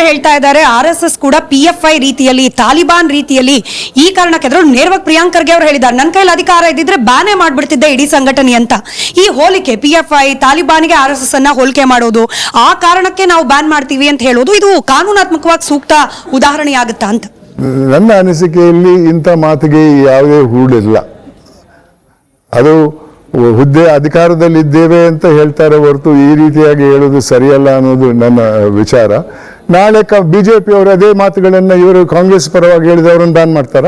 ಹೇಳ್ತಾ ಇದ್ದಾರೆ RSS ಕೂಡ PFI ರೀತಿಯಲ್ಲಿ ತಾಲಿಬಾನ್ ರೀತಿಯಲ್ಲಿ ಈ ಕಾರಣಕ್ಕೆ ನೇರವಾಗಿ ಪ್ರಿಯಾಂಕ್ ಖರ್ಗೆ ಅವರು ಹೇಳಿದ್ದಾರೆ ನನ್ನ ಕೈಲಿ ಅಧಿಕಾರ ಇದ್ದಿದ್ರೆ ಬ್ಯಾನೇ ಮಾಡ್ಬಿಡ್ತಿದ್ದೆ ಇಡೀ ಸಂಘಟನೆ ಅಂತ. ಈ ಹೋಲಿಕೆ PFI ತಾಲಿಬಾನ್ಗೆ RSS ಅನ್ನ ಹೋಲಿಕೆ ಮಾಡೋದು ಆ ಕಾರಣಕ್ಕೆ ನಾವು ಬ್ಯಾನ್ ಮಾಡ್ತೀವಿ ಅಂತ ಹೇಳೋದು ಇದು ಕಾನೂನಾತ್ಮಕವಾಗಿ ಸೂಕ್ತ ಉದಾಹರಣೆ ಆಗುತ್ತಾ ಅಂತ ನನ್ನ ಅನಿಸಿಕೆಯಲ್ಲಿ ಇಂಥ ಮಾತಿಗೆ ಯಾವುದೇ ಹೂಡಿಲ್ಲ. ಅದು ಹುದ್ದೆ ಅಧಿಕಾರದಲ್ಲಿದ್ದೇವೆ ಅಂತ ಹೇಳ್ತಾರೆ ಹೊರತು ಈ ರೀತಿಯಾಗಿ ಹೇಳೋದು ಸರಿಯಲ್ಲ ಅನ್ನೋದು ನನ್ನ ವಿಚಾರ. ನಾಳೆ ಬಿಜೆಪಿ ಅವರು ಅದೇ ಮಾತುಗಳನ್ನ ಇವರು ಕಾಂಗ್ರೆಸ್ ಪರವಾಗಿ ಹೇಳಿದವರನ್ನು ಬ್ಯಾನ್ ಮಾಡ್ತಾರ?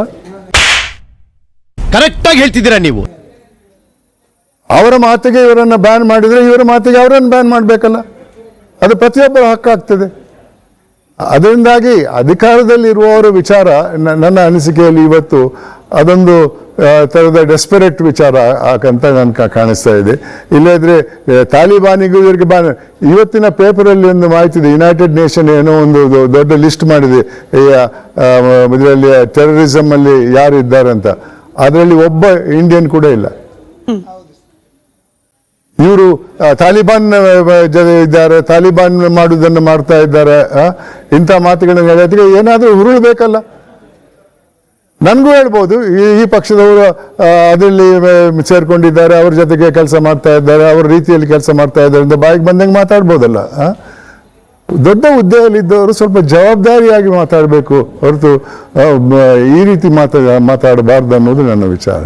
ಕರೆಕ್ಟ್ ಆಗಿ ಹೇಳ್ತಿದ್ದೀರಾ ನೀವು. ಅವರ ಮಾತಿಗೆ ಇವರನ್ನ ಬ್ಯಾನ್ ಮಾಡಿದ್ರೆ ಇವರ ಮಾತಿಗೆ ಅವರನ್ನು ಬ್ಯಾನ್ ಮಾಡಬೇಕಲ್ಲ, ಅದು ಪ್ರತಿಯೊಬ್ಬರ ಹಕ್ಕಾಗ್ತದೆ. ಅದರಿಂದಾಗಿ ಅಧಿಕಾರದಲ್ಲಿರುವವರ ವಿಚಾರ ನನ್ನ ಅನಿಸಿಕೆಯಲ್ಲಿ ಇವತ್ತು ಅದೊಂದು ಥರದ ಡೆಸ್ಪರೇಟ್ ವಿಚಾರ ಅಂತ ನನ್ಗೆ ಕಾಣಿಸ್ತಾ ಇದೆ. ಇಲ್ಲದ್ರೆ ತಾಲಿಬಾನಿಗೂ ಇವರಿಗೆ ಇವತ್ತಿನ ಪೇಪರಲ್ಲಿ ಒಂದು ಮಾಹಿತಿ ಇದೆ, ಯುನೈಟೆಡ್ ನೇಷನ್ ಏನೋ ಒಂದು ದೊಡ್ಡ ಲಿಸ್ಟ್ ಮಾಡಿದೆ ಇದರಲ್ಲಿ ಟೆರರಿಸಮ್ ಅಲ್ಲಿ ಯಾರು ಇದ್ದಾರೆ ಅಂತ. ಅದರಲ್ಲಿ ಒಬ್ಬ ಇಂಡಿಯನ್ ಕೂಡ ಇಲ್ಲ. ಇವರು ತಾಲಿಬಾನ್ ಇದ್ದಾರೆ, ತಾಲಿಬಾನ್ ಮಾಡುವುದನ್ನು ಮಾಡ್ತಾ ಇದ್ದಾರೆ. ಇಂಥ ಮಾತುಗಳನ್ನು ಹೇಳೋದಕ್ಕೆ ಏನಾದರೂ ಹುರುಳಬೇಕಲ್ಲ. ನನಗೂ ಹೇಳ್ಬೋದು ಈ ಪಕ್ಷದವರು ಅದರಲ್ಲಿ ಸೇರ್ಕೊಂಡಿದ್ದಾರೆ, ಅವ್ರ ಜೊತೆಗೆ ಕೆಲಸ ಮಾಡ್ತಾ ಇದ್ದಾರೆ, ಅವ್ರ ರೀತಿಯಲ್ಲಿ ಕೆಲಸ ಮಾಡ್ತಾ ಇದ್ದಾರೆ ಅಂತ ಬಾಯಿಗೆ ಬಂದಂಗೆ ಮಾತಾಡ್ಬೋದಲ್ಲ. ದೊಡ್ಡ ಹುದ್ದೆಯಲ್ಲಿದ್ದವರು ಸ್ವಲ್ಪ ಜವಾಬ್ದಾರಿಯಾಗಿ ಮಾತಾಡಬೇಕು ಹೊರತು ಈ ರೀತಿ ಮಾತಾಡಬಾರ್ದು ಅನ್ನೋದು ನನ್ನ ವಿಚಾರ.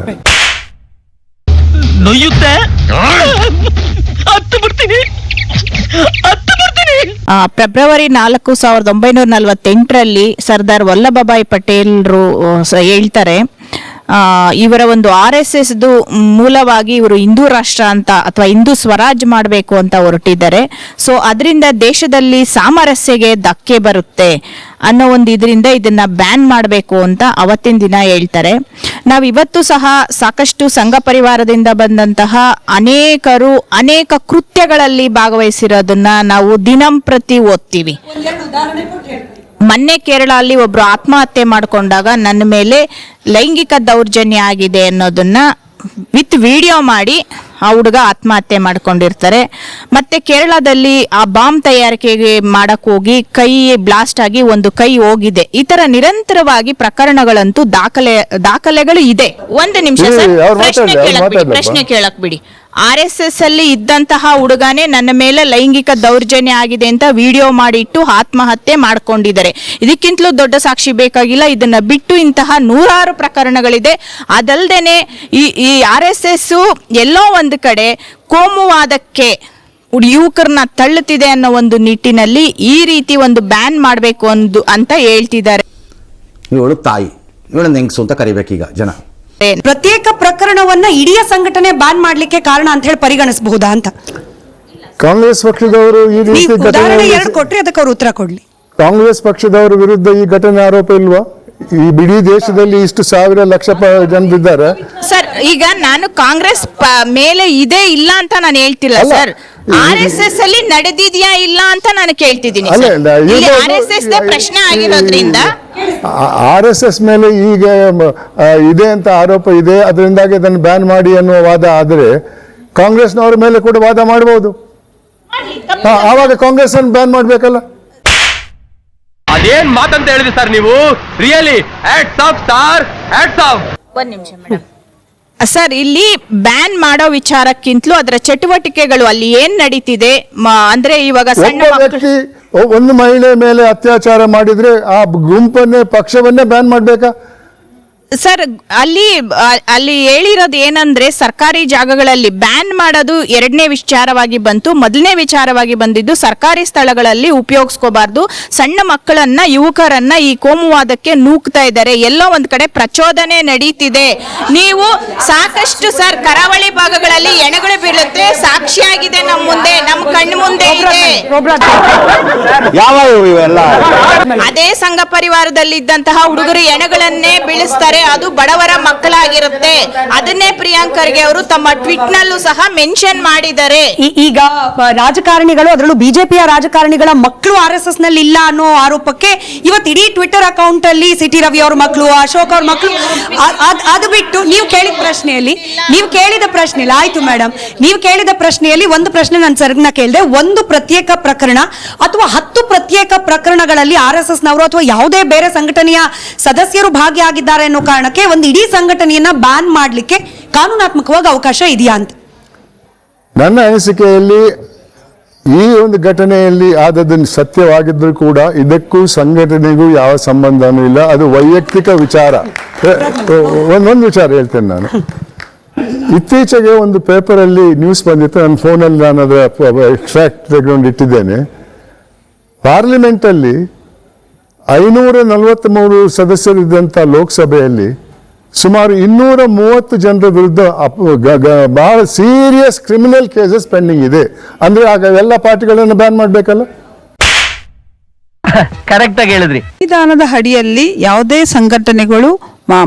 ಫೆಬ್ರವರಿ 4, 1948ರಲ್ಲಿ ಸರ್ದಾರ್ ವಲ್ಲಭಭಾಯಿ ಪಟೇಲ್ರು ಹೇಳ್ತಾರೆ, ಇವರ ಒಂದು RSS ಮೂಲವಾಗಿ ಇವರು ಹಿಂದೂ ರಾಷ್ಟ್ರ ಅಂತ ಅಥವಾ ಹಿಂದೂ ಸ್ವರಾಜ್ ಮಾಡಬೇಕು ಅಂತ ಹೊರಟಿದ್ದಾರೆ. ಸೊ ಅದರಿಂದ ದೇಶದಲ್ಲಿ ಸಾಮರಸ್ಯಗೆ ಧಕ್ಕೆ ಬರುತ್ತೆ ಅನ್ನೋ ಒಂದು ಇದರಿಂದ ಇದನ್ನ ಬ್ಯಾನ್ ಮಾಡಬೇಕು ಅಂತ ಅವತ್ತಿನ ದಿನ ಹೇಳ್ತಾರೆ. ನಾವು ಇವತ್ತು ಸಹ ಸಾಕಷ್ಟು ಸಂಘ ಪರಿವಾರದಿಂದ ಬಂದಂತಹ ಅನೇಕರು ಅನೇಕ ಕೃತ್ಯಗಳಲ್ಲಿ ಭಾಗವಹಿಸಿರೋದನ್ನ ನಾವು ದಿನಂಪ್ರತಿ ಓದ್ತೀವಿ. ಮೊನ್ನೆ ಕೇರಳ ಅಲ್ಲಿ ಒಬ್ರು ಆತ್ಮಹತ್ಯೆ ಮಾಡಿಕೊಂಡಾಗ ನನ್ನ ಮೇಲೆ ಲೈಂಗಿಕ ದೌರ್ಜನ್ಯ ಆಗಿದೆ ಅನ್ನೋದನ್ನ ವಿತ್ ವಿಡಿಯೋ ಮಾಡಿ ಆ ಹುಡುಗ ಆತ್ಮಹತ್ಯೆ ಮಾಡ್ಕೊಂಡಿರ್ತಾರೆ. ಮತ್ತೆ ಕೇರಳದಲ್ಲಿ ಆ ಬಾಂಬ್ ತಯಾರಿಕೆಗೆ ಮಾಡಕ್ ಹೋಗಿ ಕೈ ಬ್ಲಾಸ್ಟ್ ಆಗಿ ಒಂದು ಕೈ ಹೋಗಿದೆ. ಈ ತರ ನಿರಂತರವಾಗಿ ಪ್ರಕರಣಗಳಂತೂ ದಾಖಲೆಗಳು ಇದೆ. ಒಂದು ನಿಮಿಷ ಸರ್, ಪ್ರಶ್ನೆ ಕೇಳಕ್ ಬಿಡಿ. RSS ಅಲ್ಲಿ ಇದ್ದಂತಹ ಹುಡುಗನೇ ನನ್ನ ಮೇಲೆ ಲೈಂಗಿಕ ದೌರ್ಜನ್ಯ ಆಗಿದೆ ಅಂತ ವಿಡಿಯೋ ಮಾಡಿಟ್ಟು ಆತ್ಮಹತ್ಯೆ ಮಾಡ್ಕೊಂಡಿದ್ದಾರೆ. ಇದಕ್ಕಿಂತಲೂ ದೊಡ್ಡ ಸಾಕ್ಷಿ ಬೇಕಾಗಿಲ್ಲ. ಇದನ್ನ ಬಿಟ್ಟು ಇಂತಹ ನೂರಾರು ಪ್ರಕರಣಗಳಿದೆ. ಅದಲ್ದೇನೆ ಈ RSS ಎಲ್ಲೋ ಒಂದು ಕಡೆ ಕೋಮುವಾದಕ್ಕೆ ಯುವಕರನ್ನ ತಳ್ಳುತ್ತಿದೆ ಅನ್ನೋ ಒಂದು ನಿಟ್ಟಿನಲ್ಲಿ ಈ ರೀತಿ ಒಂದು ಬ್ಯಾನ್ ಮಾಡಬೇಕು ಅಂತ ಹೇಳ್ತಿದ್ದಾರೆ. ಇವಳು ತಾಯಿ, ಇವಳನ್ನ ಹೆಂಗಸು ಅಂತ ಕರಿಬೇಕೀಗ ಜನ. ಪ್ರತ್ಯೇಕ ಪ್ರಕರಣವನ್ನ ಇಡೀ ಸಂಘಟನೆ ಬ್ಯಾನ್ ಮಾಡ್ಲಿಕ್ಕೆ ಕಾರಣ ಅಂತ ಹೇಳಿ ಪರಿಗಣಿಸಬಹುದಾ ಅಂತ ಕಾಂಗ್ರೆಸ್ ಪಕ್ಷದವರು ಈ ರೀತಿ ಉದಾಹರಣೆ ಎರಡು ಕೊಟ್ರೆ ಅದಕ್ಕೆ ಅವರು ಉತ್ತರ ಕೊಡ್ಲಿ. ಕಾಂಗ್ರೆಸ್ ಪಕ್ಷದವರ ವಿರುದ್ಧ ಈ ಘಟನೆ ಆರೋಪ ಇಲ್ವಾ? ಈ ಇಡೀ ದೇಶದಲ್ಲಿ ಇಷ್ಟು ಸಾವಿರ ಲಕ್ಷ ಜನರಿದ್ದಾರೆ ಸರ್. ಈಗ ನಾನು ಕಾಂಗ್ರೆಸ್ ಮೇಲೆ ಇದೆ ಇಲ್ಲ ಅಂತ ನಾನು ಹೇಳ್ತಿಲ್ಲ ಸರ್. RSS ಅಲ್ಲಿ ನಡೆದಿದ್ಯಾ ಇಲ್ಲ ಅಂತ ನಾನು ಕೇಳ್ತಿದ್ದೀನಿ. RSS ಪ್ರಶ್ನೆ ಆಗಿರೋದ್ರಿಂದ RSS ಮೇಲೆ ಈಗ ಇದೆ ಅಂತ ಆರೋಪ ಇದೆ, ಅದರಿಂದಾಗಿ ಅದನ್ನು ಬ್ಯಾನ್ ಮಾಡಿ ಅನ್ನುವ ವಾದ ಆದರೆ ಕಾಂಗ್ರೆಸ್ನವರ ಮೇಲೆ ಕೂಡ ವಾದ ಮಾಡಬಹುದು. ಆವಾಗ ಕಾಂಗ್ರೆಸ್ ಅನ್ನು ಬ್ಯಾನ್ ಮಾಡ್ಬೇಕಲ್ಲ. ಅದೇನ್ ಮಾತಂತ ಹೇಳಿದ್ರಿ ಸರ್ ನೀವು? Really hats off sir, hats off. ಒಂದ್ ನಿಮಿಷ ಮೇಡಮ್. ಸರ್, ಇಲ್ಲಿ ಬ್ಯಾನ್ ಮಾಡೋ ವಿಚಾರಕ್ಕಿಂತಲೂ ಅದರ ಚಟುವಟಿಕೆಗಳು ಅಲ್ಲಿ ಏನ್ ನಡೀತಿದೆ ಅಂದ್ರೆ ಇವಾಗ ವ್ಯಕ್ತಿ ಒಂದು ಮಹಿಳೆ ಮೇಲೆ ಅತ್ಯಾಚಾರ ಮಾಡಿದ್ರೆ ಆ ಗುಂಪನ್ನೇ ಪಕ್ಷವನ್ನೇ ಬ್ಯಾನ್ ಮಾಡ್ಬೇಕಾ ಸರ್? ಅಲ್ಲಿ ಹೇಳಿರೋದು ಏನಂದ್ರೆ ಸರ್ಕಾರಿ ಜಾಗಗಳಲ್ಲಿ ಬ್ಯಾನ್ ಮಾಡೋದು ಎರಡನೇ ವಿಚಾರವಾಗಿ ಬಂತು. ಮೊದಲನೇ ವಿಚಾರವಾಗಿ ಬಂದಿದ್ದು ಸರ್ಕಾರಿ ಸ್ಥಳಗಳಲ್ಲಿ ಉಪಯೋಗಿಸ್ಕೋಬಾರ್ದು. ಸಣ್ಣ ಮಕ್ಕಳನ್ನ ಯುವಕರನ್ನ ಈ ಕೋಮುವಾದಕ್ಕೆ ನೂಕ್ತಾ ಇದ್ದಾರೆ. ಎಲ್ಲೋ ಒಂದ್ ಕಡೆ ಪ್ರಚೋದನೆ ನಡೀತಿದೆ. ನೀವು ಸಾಕಷ್ಟು ಸರ್ ಕರಾವಳಿ ಭಾಗಗಳಲ್ಲಿ ಎಣಗಳು ಬೀಳುತ್ತೆ, ಸಾಕ್ಷಿಯಾಗಿದೆ ನಮ್ಮ ಮುಂದೆ, ನಮ್ಮ ಕಣ್ಣು ಮುಂದೆ ಇದೆ. ಅದೇ ಸಂಘ ಪರಿವಾರದಲ್ಲಿ ಇದ್ದಂತಹ ಹುಡುಗರು ಎಣಗಳನ್ನೇ ಬೀಳಿಸ್ತಾರೆ. ಆಗಿರುತ್ತೆ, ಅದು ಬಡವರ ಮಕ್ಕಳಾಗಿರುತ್ತೆ. ಅದನ್ನೇ ಪ್ರಿಯಾಂಕ್ ಖರ್ಗೆ ಅವರು ತಮ್ಮ ಟ್ವೀಟ್ ನಲ್ಲೂ ಸಹ ಮೆನ್ಷನ್ ಮಾಡಿದ್ದಾರೆ. ಈಗ ರಾಜಕಾರಣಿಗಳು, ಅದರಲ್ಲೂ ಬಿಜೆಪಿಯ ರಾಜಕಾರಣಿಗಳ ಮಕ್ಕಳು RSS ನಲ್ಲಿ ಇಲ್ಲ ಅನ್ನೋ ಆರೋಪಕ್ಕೆ ಇವತ್ತು ಇಡೀ ಟ್ವಿಟರ್ ಅಕೌಂಟ್ ಅಲ್ಲಿ ಸಿಟಿ ರವಿ ಅವ್ರ ಮಕ್ಕಳು, ಅಶೋಕ್ ಅವ್ರ ಮಕ್ಕಳು, ಅದು ಬಿಟ್ಟು ನೀವು ಕೇಳಿದ ಪ್ರಶ್ನೆಯಲ್ಲಿ ಆಯ್ತು ಮೇಡಮ್, ನೀವು ಕೇಳಿದ ಪ್ರಶ್ನೆಯಲ್ಲಿ ಒಂದು ಪ್ರಶ್ನೆ ನಾನು ಸರ್ನ ಕೇಳಿದೆ, ಒಂದು ಪ್ರತ್ಯೇಕ ಪ್ರಕರಣ ಅಥವಾ 10 ಪ್ರತ್ಯೇಕ ಪ್ರಕರಣಗಳಲ್ಲಿ RSS ನವರು ಅಥವಾ ಯಾವುದೇ ಬೇರೆ ಸಂಘಟನೆಯ ಸದಸ್ಯರು ಭಾಗಿಯಾಗಿದ್ದಾರೆ ಅನ್ನೋ ಕಾರಣಕ್ಕೆ ಒಂದು ಇಡೀ ಸಂಘಟನೆಯನ್ನ ಬ್ಯಾನ್ ಮಾಡಲಿಕ್ಕೆ ಕಾನೂನಾತ್ಮಕವಾಗಿ ಅವಕಾಶ ಇದೆಯಾ ಅಂತ. ನನ್ನ ಅನಿಸಿಕೆಯಲ್ಲಿ ಈ ಒಂದು ಘಟನೆಯಲ್ಲಿ ಆದದ್ದು ಸತ್ಯವಾಗಿದ್ದರೂ ಕೂಡ ಇದಕ್ಕೂ ಸಂಘಟನೆಗೂ ಯಾವ ಸಂಬಂಧನೂ ಇಲ್ಲ, ಅದು ವೈಯಕ್ತಿಕ ವಿಚಾರ. ಒಂದೊಂದು ವಿಚಾರ ಹೇಳ್ತೇನೆ ನಾನು. ಇತ್ತೀಚೆಗೆ ಒಂದು ಪೇಪರಲ್ಲಿ ನ್ಯೂಸ್ ಬಂದಿತ್ತು, ನನ್ನ ಫೋನಲ್ಲಿ ನಾನು ಅದರ ಎಕ್ಸ್ಟ್ರಾಕ್ಟ್ ತೆಗೆದುಕೊಂಡು ಇಟ್ಟಿದ್ದೇನೆ. ಪಾರ್ಲಿಮೆಂಟಲ್ಲಿ 543 ಸದಸ್ಯರಿದ್ದಂಥ ಲೋಕಸಭೆಯಲ್ಲಿ ಸುಮಾರು 230 ಜನರ ವಿರುದ್ಧ ಬಹಳ ಸೀರಿಯಸ್ ಕ್ರಿಮಿನಲ್ ಕೇಸಸ್ ಪೆಂಡಿಂಗ್ ಇದೆ. ಅಂದ್ರೆ ಆಗ ಎಲ್ಲ ಪಾರ್ಟಿಗಳನ್ನು ಬ್ಯಾನ್ ಮಾಡಬೇಕಲ್ಲ. ಕರೆಕ್ಟ್ ಆಗಿ ಹೇಳಿದ್ರಿ. ಸಂವಿಧಾನದ ಅಡಿಯಲ್ಲಿ ಯಾವುದೇ ಸಂಘಟನೆಗಳು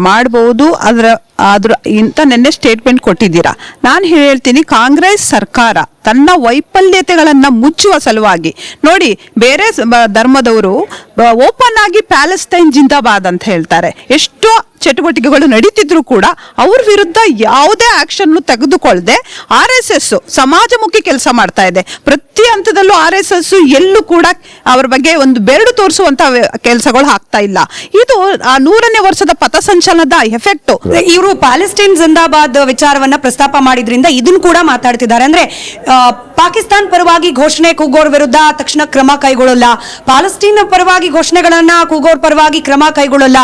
ಮಾಡಬಹುದು ಅದ್ರ ಇಂತ ನಿನ್ನೆ ಸ್ಟೇಟ್ಮೆಂಟ್ ಕೊಟ್ಟಿದ್ದೀರಾ. ನಾನು ಹೇಳ್ತೀನಿ, ಕಾಂಗ್ರೆಸ್ ಸರ್ಕಾರ ತನ್ನ ವೈಫಲ್ಯತೆಗಳನ್ನ ಮುಚ್ಚುವ ಸಲುವಾಗಿ ನೋಡಿ, ಬೇರೆ ಧರ್ಮದವರು ಓಪನ್ ಆಗಿ ಪ್ಯಾಲೆಸ್ತೈನ್ ಜಿಂದಾಬಾದ್ ಅಂತ ಹೇಳ್ತಾರೆ. ಎಷ್ಟೋ ಚಟುವಟಿಕೆಗಳು ನಡೀತಿದ್ರು ಕೂಡ ಅವ್ರ ವಿರುದ್ಧ ಯಾವುದೇ ಆಕ್ಷನ್ ತೆಗೆದುಕೊಳ್ಳದೆ RSS ಸಮಾಜಮುಖಿ ಕೆಲಸ ಮಾಡ್ತಾ ಇದೆ. ಪ್ರತಿ ಹಂತದಲ್ಲೂ RSS ಎಲ್ಲೂ ಕೂಡ ಅವ್ರ ಬಗ್ಗೆ ಒಂದು ಬೆರಡು ತೋರಿಸುವಂತ ಕೆಲಸಗಳು ಆಗ್ತಾ ಇಲ್ಲ. ಇದು ಆ 100ನೇ ವರ್ಷದ ಪಥಸಂಚಲನದ ಎಫೆಕ್ಟ್. ಇವರು ಪ್ಯಾಲೆಸ್ಟೈನ್ ಜಿಂದಾಬಾದ್ ವಿಚಾರವನ್ನ ಪ್ರಸ್ತಾಪ ಮಾಡಿದ್ರಿಂದ ಇದನ್ನು ಕೂಡ ಮಾತಾಡ್ತಿದ್ದಾರೆ. ಅಂದ್ರೆ ಪಾಕಿಸ್ತಾನ್ ಪರವಾಗಿ ಘೋಷಣೆ ಕೂಗೋರ್ ವಿರುದ್ಧ ತಕ್ಷಣ ಕ್ರಮ ಕೈಗೊಳ್ಳಲ್ಲ, ಪ್ಯಾಲೆಸ್ಟೈನ್ ಪರವಾಗಿ ಘೋಷಣೆಗಳನ್ನ ಕೂಗೋರ್ ಪರವಾಗಿ ಕ್ರಮ ಕೈಗೊಳ್ಳಲ್ಲ,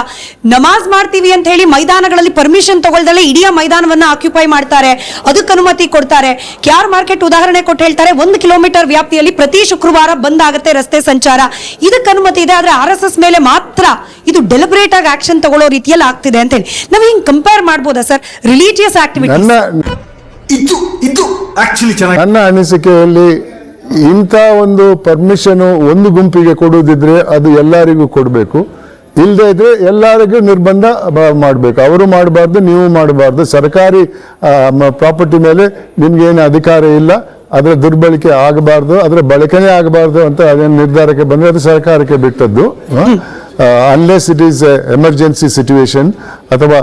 ನಮಾಜ್ ಮಾಡ್ತೀವಿ ಅಂತ ಹೇಳಿ ಮೈದಾನಗಳಲ್ಲಿ ಪರ್ಮಿಷನ್ ತಗೊಳ್ದಲ್ಲೇ ಇಡೀ ಮೈದಾನವನ್ನ ಆಕ್ಯುಪೈ ಮಾಡ್ತಾರೆ, ಅದಕ್ಕೆ ಅನುಮತಿ ಕೊಡ್ತಾರೆ. ಕ್ಯಾರ್ ಮಾರ್ಕೆಟ್ ಉದಾಹರಣೆ ಕೊಟ್ಟು ಹೇಳ್ತಾರೆ, 1 ಕಿಲೋಮೀಟರ್ ವ್ಯಾಪ್ತಿಯಲ್ಲಿ ಪ್ರತಿ ಶುಕ್ರವಾರ ಬಂದ್ ಆಗುತ್ತೆ ರಸ್ತೆ ಸಂಚಾರ, ಇದಕ್ಕೆ ಅನುಮತಿ ಇದೆ. ಆದ್ರೆ RSS ಮೇಲೆ ಮಾತ್ರ ಇದು ಡೆಲಿಬ್ರೇಟ್ ಆಗಿ ಆಕ್ಷನ್ ತಗೊಳ್ಳೋ ರೀತಿಯಲ್ಲಿ ಆಗ್ತಿದೆ ಅಂತ ಹೇಳಿ ನಾವು ಹಿಂಗ್ ಕಂಪೇರ್ ಮಾಡ್ಬೋದಾ ಸರ್? ರಿಲಿಜಿಯಸ್ ಆಕ್ಟಿವಿಟಿ ನನ್ನ ಅನಿಸಿಕೆಯಲ್ಲಿ ಇಂಥ ಒಂದು ಪರ್ಮಿಷನ್ ಒಂದು ಗುಂಪಿಗೆ ಕೊಡುವುದಿದ್ರೆ ಅದು ಎಲ್ಲರಿಗೂ ಕೊಡಬೇಕು, ಇಲ್ಲದೆ ಇದ್ರೆ ಎಲ್ಲರಿಗೂ ನಿರ್ಬಂಧ ಮಾಡಬೇಕು. ಅವರು ಮಾಡಬಾರ್ದು, ನೀವು ಮಾಡಬಾರ್ದು. ಸರ್ಕಾರಿ ಪ್ರಾಪರ್ಟಿ ಮೇಲೆ ನಿಮ್ಗೇನು ಅಧಿಕಾರ ಇಲ್ಲ, ಅದರ ದುರ್ಬಳಕೆ ಆಗಬಾರ್ದು, ಅದರ ಬಳಕೆನೇ ಆಗಬಾರ್ದು ಅಂತ ಅದೇನು ನಿರ್ಧಾರಕ್ಕೆ ಬಂದರೆ ಅದು ಸರ್ಕಾರಕ್ಕೆ ಬಿಟ್ಟದ್ದು. Unless it is emergency situation ಅಥವಾ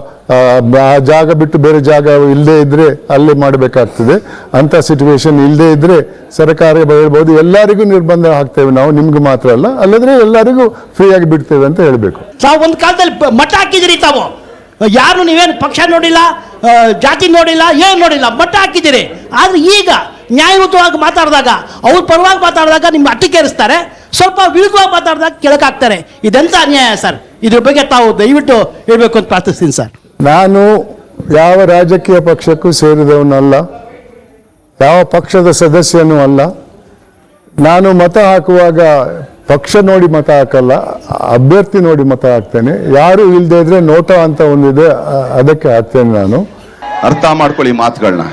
ಆ ಜಾಗ ಬಿಟ್ಟು ಬೇರೆ ಜಾಗ ಇಲ್ಲದೆ ಇದ್ರೆ ಅಲ್ಲೇ ಮಾಡಬೇಕಾಗ್ತದೆ. ಅಂತ ಸಿಚುವೇಶನ್ ಇಲ್ಲದೆ ಇದ್ರೆ ಸರ್ಕಾರ ಹೇಳ್ಬೋದು ಎಲ್ಲರಿಗೂ ನಿರ್ಬಂಧ ಹಾಕ್ತೇವೆ ನಾವು, ನಿಮ್ಗೆ ಮಾತ್ರ ಅಲ್ಲ, ಅಲ್ಲದ್ರೆ ಎಲ್ಲರಿಗೂ ಫ್ರೀ ಆಗಿ ಬಿಡ್ತೇವೆ ಅಂತ ಹೇಳ್ಬೇಕು. ತಾವು ಒಂದು ಕಾಲದಲ್ಲಿ ಮಠ ಹಾಕಿದಿರಿ, ತಾವು ಯಾರು ನೀವೇನು ಪಕ್ಷ ನೋಡಿಲ್ಲ, ಜಾತಿ ನೋಡಿಲ್ಲ, ಏನು ನೋಡಿಲ್ಲ, ಮಠ ಹಾಕಿದಿರಿ. ಆದ್ರೆ ಈಗ ನ್ಯಾಯಯುತವಾಗಿ ಮಾತಾಡಿದಾಗ, ಅವ್ರ ಪರವಾಗಿ ಮಾತಾಡಿದಾಗ ನಿಮ್ಮ ಅಟ್ಟಿಕೇರಿಸ್ತಾರೆ, ಸ್ವಲ್ಪ ವಿರುದ್ಧವಾಗಿ ಮಾತಾಡಿದಾಗ ಕೆಳಕಾಗ್ತಾರೆ. ಇದೆಂತ ಅನ್ಯಾಯ ಸರ್? ಇದ್ರ ಬಗ್ಗೆ ತಾವು ದಯವಿಟ್ಟು ಹೇಳ್ಬೇಕು ಅಂತ ಪ್ರಾರ್ಥಿಸ್ತೀನಿ ಸರ್. ನಾನು ಯಾವ ರಾಜಕೀಯ ಪಕ್ಷಕ್ಕೂ ಸೇರಿದವನಲ್ಲ, ಯಾವ ಪಕ್ಷದ ಸದಸ್ಯನೂ ಅಲ್ಲ. ನಾನು ಮತ ಹಾಕುವಾಗ ಪಕ್ಷ ನೋಡಿ ಮತ ಹಾಕಲ್ಲ, ಅಭ್ಯರ್ಥಿ ನೋಡಿ ಮತ ಹಾಕ್ತೇನೆ. ಯಾರು ಇಲ್ಲದೆ ಇದ್ರೆ ನೋಟ ಅಂತ ಒಂದಿದೆ, ಅದಕ್ಕೆ ಹಾಕ್ತೇನೆ ನಾನು. ಅರ್ಥ ಮಾಡ್ಕೊಳ್ಳಿ ಮಾತುಗಳನ್ನ.